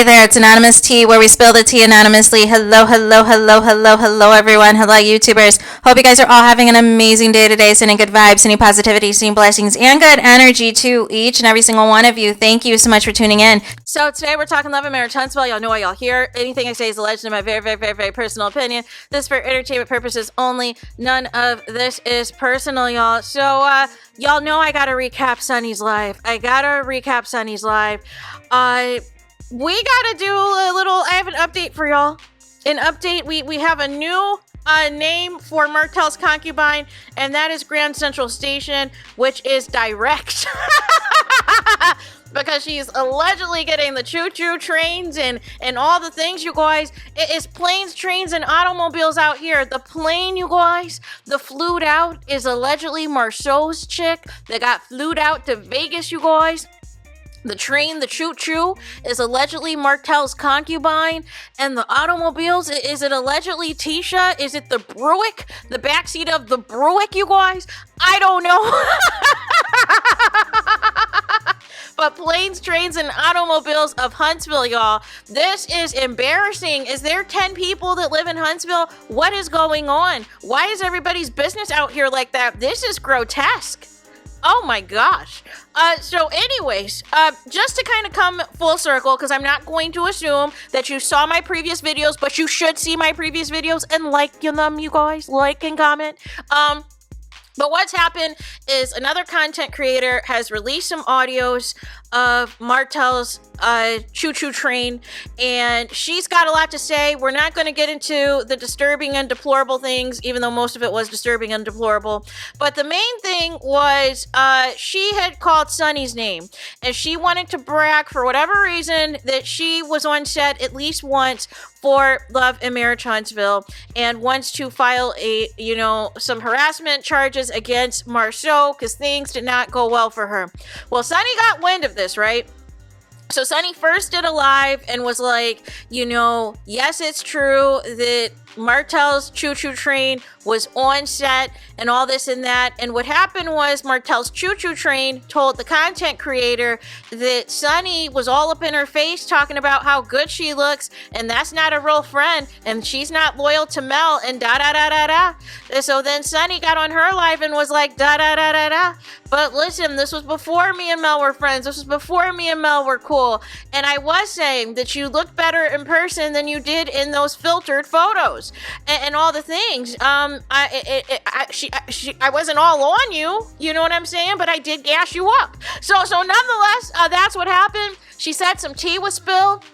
there, it's Anonymous Tea, where we spill the tea anonymously. Hello, hello, hello, hello, hello, everyone. Hello, YouTubers. Hope you guys are all having an amazing day today, sending good vibes, sending positivity, sending blessings, and good energy to each and every single one of you. Thank you so much for tuning in. So today we're talking love and marriage, Huntsville. Y'all know why y'all here. Anything I say is alleged in my very, very, very, very personal opinion. This is for entertainment purposes only. None of this is personal, y'all. So, y'all know I gotta recap Sunny's live. We gotta do a little, I have an update for y'all. An update, we have a new name for Martell's concubine, and that is Grand Central Station, which is direct. Because she's allegedly getting the choo-choo trains and all the things, you guys. It is planes, trains, and automobiles out here. The plane, you guys, the flued out is allegedly Marceau's chick that got flued out to Vegas, you guys. The train, the choo-choo, is allegedly Martell's concubine. And the automobiles, is it allegedly Tisha? Is it the Buick? The backseat of the Buick, you guys? I don't know. But planes, trains, and automobiles of Huntsville, y'all. This is embarrassing. Is there 10 people that live in Huntsville? What is going on? Why is everybody's business out here like that? This is grotesque. Oh my gosh. So anyways, just to kind of come full circle, because I'm not going to assume that you saw my previous videos, but you should see my previous videos and like them, you guys. Like and comment. But what's happened is another content creator has released some audios of Martell's choo-choo train, and she's got a lot to say. We're not going to get into the disturbing and deplorable things, even though most of it was disturbing and deplorable. But the main thing was she had called Sunny's name, and she wanted to brag for whatever reason that she was on set at least once for Love and Marriage Huntsville, and wants to file some harassment charges against Marceau because things did not go well for her. Well, Sunny got wind of this, right? So Sunny first did a live and was like, yes, it's true that Martell's choo-choo train was on set and all this and that. And what happened was Martell's choo-choo train told the content creator that Sunny was all up in her face talking about how good she looks, and that's not a real friend, and she's not loyal to Mel, and da-da-da-da-da. So then Sunny got on her live and was like, da-da-da-da-da. But listen, this was before me and Mel were friends. This was before me and Mel were cool. And I was saying that you look better in person than you did in those filtered photos and all the things. I wasn't all on you. You know what I'm saying? But I did gas you up. So nonetheless, that's what happened. She said some tea was spilled.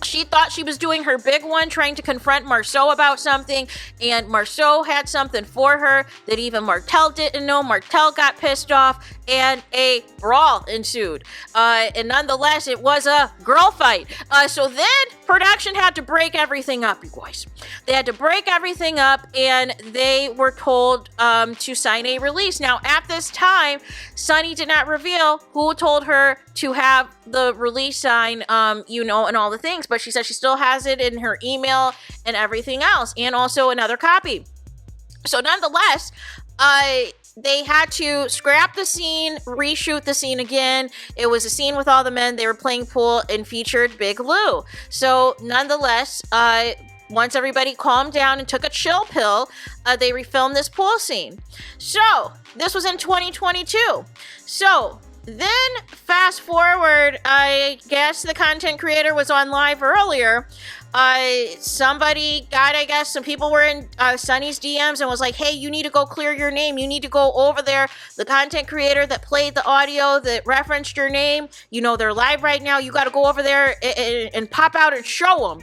She thought she was doing her big one, trying to confront Marceau about something, and Marceau had something for her that even Martell didn't know. Martell got pissed off, and a brawl ensued. And nonetheless, it was a girl fight. So then production had to break everything up, you guys. They had to break everything up, and they were told to sign a release. Now, at this time, Sunny did not reveal who told her to have the release sign, and all the things. But she said she still has it in her email and everything else, and also another copy. So nonetheless, they had to scrap the scene, reshoot the scene again. It was a scene with all the men. They were playing pool and featured Big Lou. So nonetheless, once everybody calmed down and took a chill pill, they refilmed this pool scene. So this was in 2022. So then fast forward, I guess the content creator was on live earlier. Some people were in Sunny's DMs and was like, hey, you need to go clear your name. You need to go over there. The content creator that played the audio that referenced your name, they're live right now. You got to go over there and pop out and show them.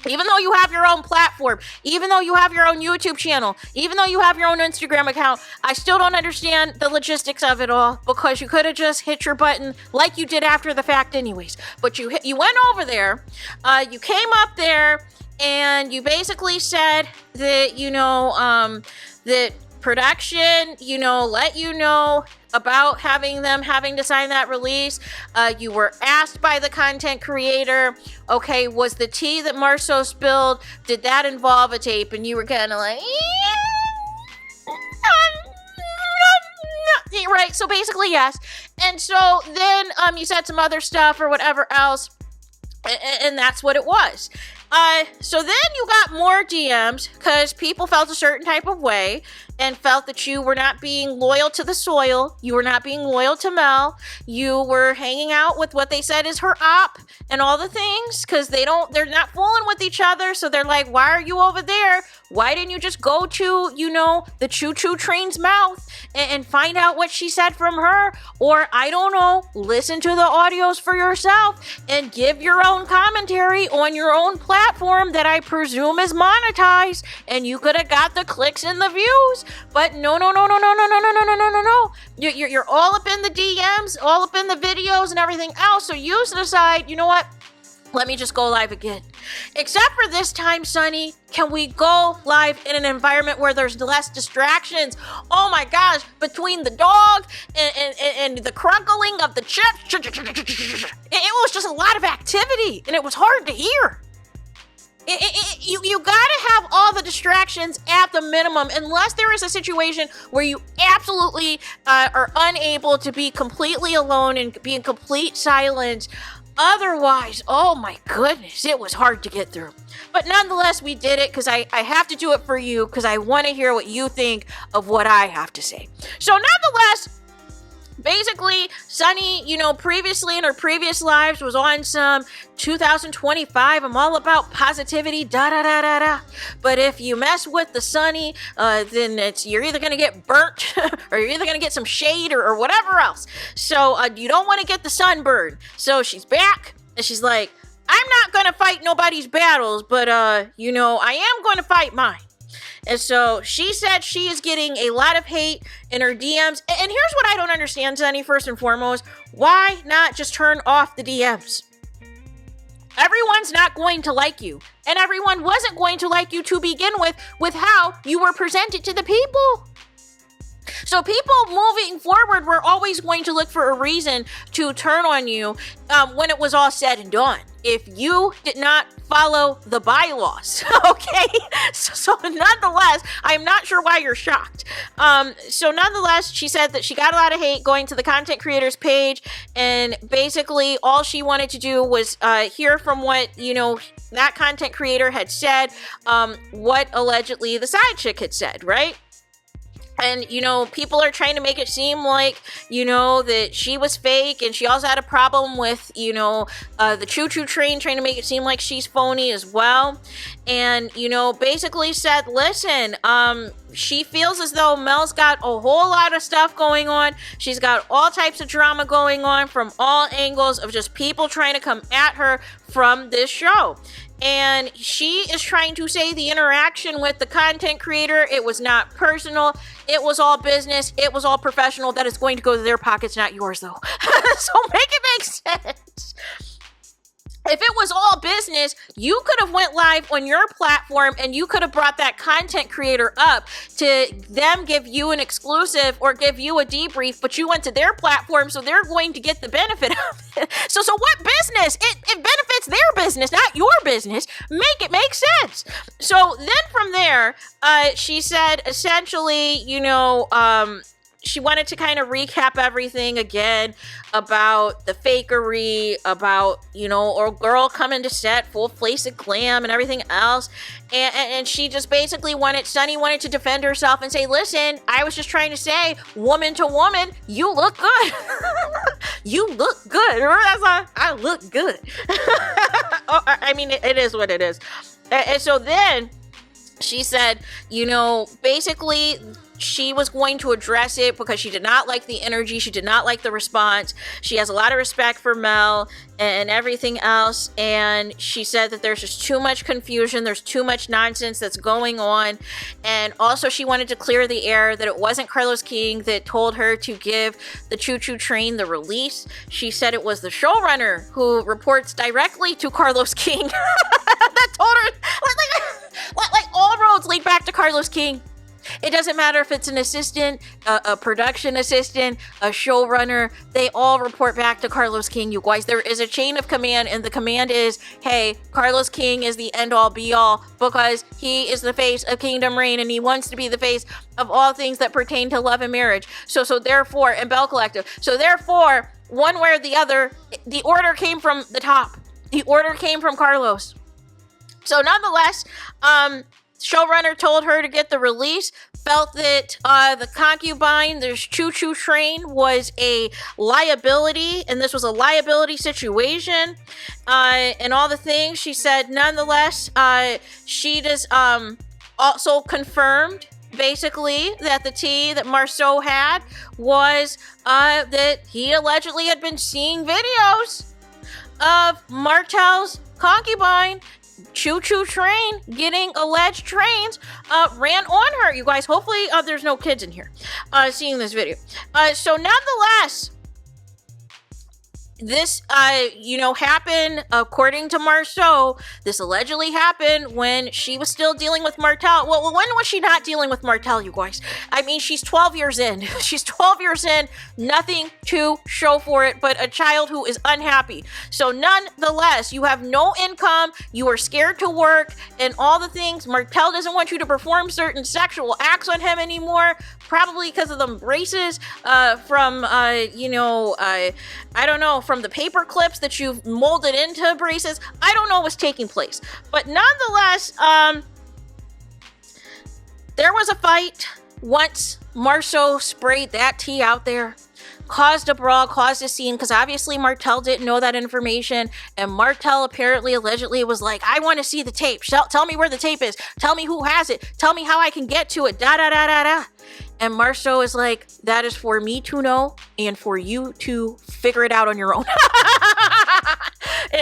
Even though you have your own platform, even though you have your own YouTube channel, even though you have your own Instagram account, I still don't understand the logistics of it all, because you could have just hit your button like you did after the fact anyways. But you went over there, you came up there, and you basically said that, that production, let you know about having to sign that release. You were asked by the content creator, okay, was the tea that Marceau spilled, did that involve a tape? And you were kind of like, right? So basically, yes. And so then you said some other stuff or whatever else. And that's what it was. So then you got more DMs because people felt a certain type of way and felt that you were not being loyal to the soil. You were not being loyal to Mel. You were hanging out with what they said is her op and all the things because they're not fooling with each other. So they're like, why are you over there? Why didn't you just go to, the choo-choo train's mouth and find out what she said from her? Or, I don't know, listen to the audios for yourself and give your own commentary on your own platform that I presume is monetized. And you could have got the clicks and the views. But no. You're all up in the DMs, all up in the videos and everything else. So you decide, you know what? Let me just go live again. Except for this time, Sunny, can we go live in an environment where there's less distractions? Oh my gosh, between the dog and the crunkling of the chips, it was just a lot of activity and it was hard to hear. You gotta have all the distractions at the minimum, unless there is a situation where you absolutely are unable to be completely alone and be in complete silence. Otherwise, oh my goodness, it was hard to get through. But nonetheless, we did it because I have to do it for you because I want to hear what you think of what I have to say. So nonetheless, basically, Sunny, previously in her previous lives was on some 2025. I'm all about positivity, da-da-da-da-da. But if you mess with the Sunny, then you're either going to get burnt or you're either going to get some shade or whatever else. So you don't want to get the sunburn. So she's back and she's like, I'm not going to fight nobody's battles, but, I am going to fight mine. And so she said she is getting a lot of hate in her DMs. And here's what I don't understand, Sunny, first and foremost. Why not just turn off the DMs? Everyone's not going to like you. And everyone wasn't going to like you to begin with how you were presented to the people. So people moving forward were always going to look for a reason to turn on you when it was all said and done. If you did not follow the bylaws, okay? So nonetheless, I'm not sure why you're shocked. So nonetheless, she said that she got a lot of hate going to the content creators page, and basically all she wanted to do was hear from what, that content creator had said, what allegedly the side chick had said, right? And, people are trying to make it seem like, that she was fake. And she also had a problem with, the choo-choo train trying to make it seem like she's phony as well. And, basically said, listen, she feels as though Mel's got a whole lot of stuff going on. She's got all types of drama going on from all angles of just people trying to come at her from this show. And she is trying to say the interaction with the content creator, it was not personal. It was all business. It was all professional. That is going to go to their pockets, not yours, though. So make it make sense. If it was all business, you could have went live on your platform and you could have brought that content creator up to them give you an exclusive or give you a debrief, but you went to their platform, so they're going to get the benefit of it. So what business? It benefits their business, not your business. Make it make sense. So then from there, she said essentially, she wanted to kind of recap everything again about the fakery, about, or girl coming to set full face of glam and everything else. And she just basically Sunny wanted to defend herself and say, listen, I was just trying to say, woman to woman, you look good. You look good. Remember that song? I look good. It is what it is. And so then she said, basically, she was going to address it because she did not like the energy. She did not like the response. She has a lot of respect for Mel and everything else. And she said that there's just too much confusion. There's too much nonsense that's going on. And also she wanted to clear the air that it wasn't Carlos King that told her to give the choo-choo train the release. She said it was the showrunner who reports directly to Carlos King that told her, like all roads lead back to Carlos King. It doesn't matter if it's an assistant, a production assistant, a showrunner. They all report back to Carlos King, you guys. There is a chain of command, and the command is, hey, Carlos King is the end-all, be-all, because he is the face of Kingdom Reign, and he wants to be the face of all things that pertain to love and marriage. So therefore, and Bell Collective. So therefore, one way or the other, the order came from the top. The order came from Carlos. So nonetheless, showrunner told her to get the release, felt that the concubine, this choo-choo train, was a liability, and this was a liability situation, and all the things. She said, nonetheless, she just also confirmed, basically, that the tea that Marceau had was that he allegedly had been seeing videos of Martell's concubine, choo-choo train, getting alleged trains ran on her. You guys, hopefully there's no kids in here seeing this video. So nonetheless, this, happened, according to Marceau. This allegedly happened when she was still dealing with Martell. Well, when was she not dealing with Martell, you guys? I mean, she's 12 years in. She's 12 years in, nothing to show for it but a child who is unhappy. So nonetheless, you have no income, you are scared to work, and all the things. Martell doesn't want you to perform certain sexual acts on him anymore, probably because of the braces from, I don't know, from the paper clips that you've molded into braces. I don't know what's taking place. But nonetheless, there was a fight once Marceau sprayed that tea out there, caused a brawl, caused a scene, because obviously Martell didn't know that information, and Martell apparently, allegedly, was like, I want to see the tape. Tell me where the tape is. Tell me who has it. Tell me how I can get to it. Da-da-da-da-da. And Marceau is like, that is for me to know and for you to figure it out on your own.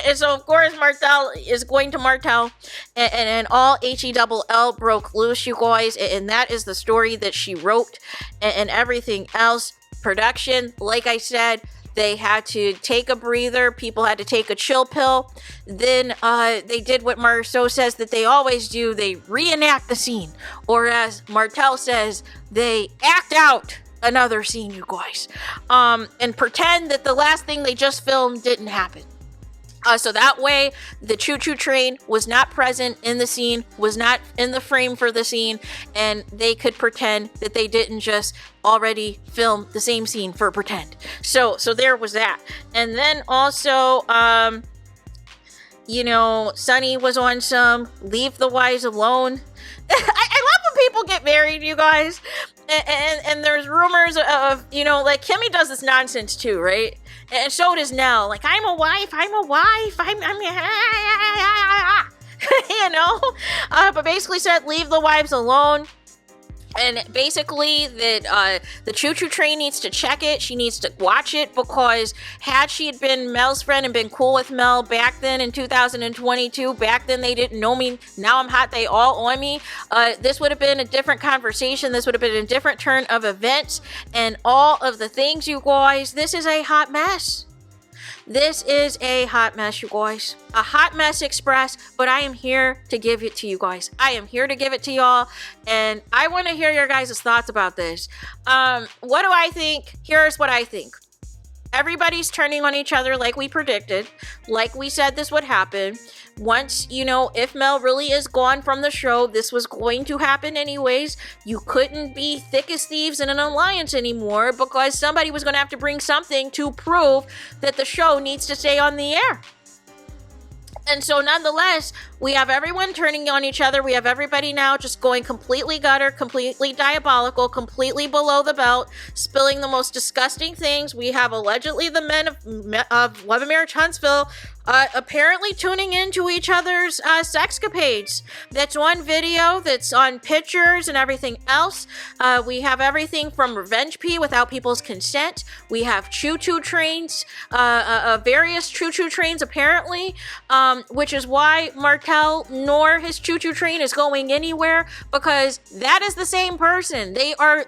And so, of course, Martell is going to Martell, and all HELL broke loose, you guys. And that is the story that she wrote, and everything else. Production, like I said, they had to take a breather. People had to take a chill pill. Then they did what Marceau says that they always do. They reenact the scene. Or as Martell says, they act out another scene, you guys. And pretend that the last thing they just filmed didn't happen. So that way, the choo-choo train was not present in the scene, was not in the frame for the scene, and they could pretend that they didn't just already film the same scene for pretend. So there was that. And then also, Sunny was on some leave the wives alone. I love when people get married, you guys. And there's rumors of, like Kimmy does this nonsense too, right? And so does Nell. Like, I'm a wife. But basically said, leave the wives alone. And basically that the choo-choo train needs to check it. She needs to watch it, because had she had been Mel's friend and been cool with Mel back then in 2022, back then they didn't know me, now I'm hot, they all on me, this would have been a different conversation. This would have been a different turn of events and all of the things, you guys. This is a hot mess. This is a hot mess, you guys. A hot mess express, but I am here to give it to you guys. I am here to give it to y'all, and I want to hear your guys' thoughts about this. What do I think? Here's what I think. Everybody's turning on each other like we predicted, like we said this would happen. Once, if Mel really is gone from the show, this was going to happen anyways. You couldn't be thick as thieves in an alliance anymore, because somebody was going to have to bring something to prove that the show needs to stay on the air. And so nonetheless, we have everyone turning on each other. We have everybody now just going completely gutter, completely diabolical, completely below the belt, spilling the most disgusting things. We have allegedly the men of Love and Marriage Huntsville apparently tuning into each other's sexcapades. That's on video, that's on pictures and everything else. We have everything from revenge pee without people's consent. We have choo-choo trains, various choo-choo trains apparently, which is why Martell nor his choo-choo train is going anywhere, because that is the same person. They are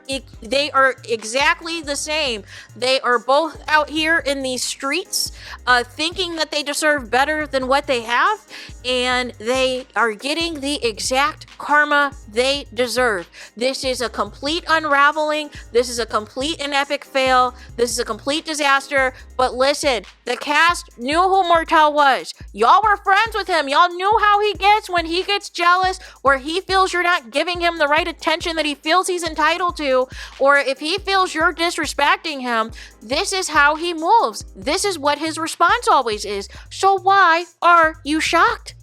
exactly the same. They are both out here in these streets thinking that they deserve better than what they have, and they are getting the exact karma they deserve. This is a complete unraveling. This is a complete and epic fail. This is a complete disaster. But listen, the cast knew who Martell was. Y'all were were friends with him. Y'all knew how he gets when he gets jealous, or he feels you're not giving him the right attention that he feels he's entitled to, or if he feels you're disrespecting him. This is how he moves. This is what his response always is. So why are you shocked?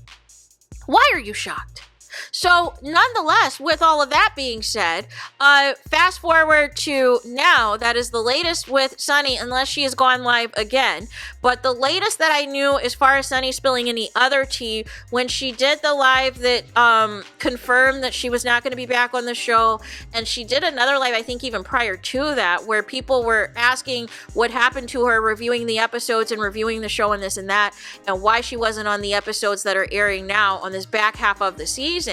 Why are you shocked? So nonetheless, with all of that being said, fast forward to now, that is the latest with Sunny, unless she has gone live again. But the latest that I knew as far as Sunny spilling any other tea, when she did the live that confirmed that she was not going to be back on the show, and she did another live, I think even prior to that, where people were asking what happened to her reviewing the episodes and reviewing the show and this and that, and why she wasn't on the episodes that are airing now on this back half of the season.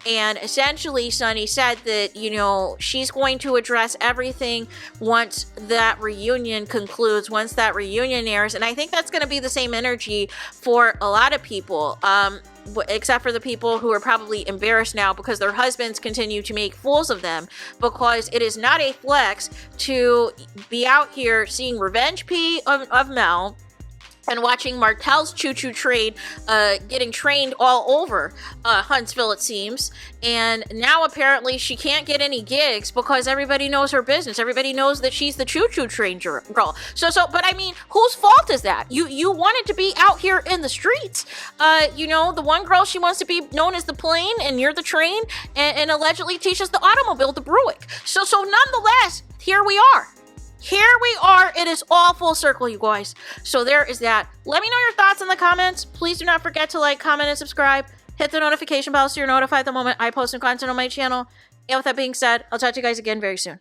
And essentially Sunny said that, you know, she's going to address everything once that reunion concludes, once that reunion airs. And I think that's going to be the same energy for a lot of people, except for the people who are probably embarrassed now because their husbands continue to make fools of them, because it is not a flex to be out here seeing revenge pee of Mel and watching Martell's choo-choo trade getting trained all over Huntsville, it seems. And now apparently she can't get any gigs because everybody knows her business. Everybody knows that she's the choo-choo train girl. But I mean, whose fault is that? You wanted to be out here in the streets. You know, the one girl, she wants to be known as the plane, and you're the train, and allegedly teaches the automobile, the Bruick. So nonetheless, here we are. Here we are. It is all full circle, you guys. So there is that. Let me know your thoughts in the comments. Please do not forget to like, comment, and subscribe. Hit the notification bell so you're notified the moment I post new content on my channel. And with that being said, I'll talk to you guys again very soon.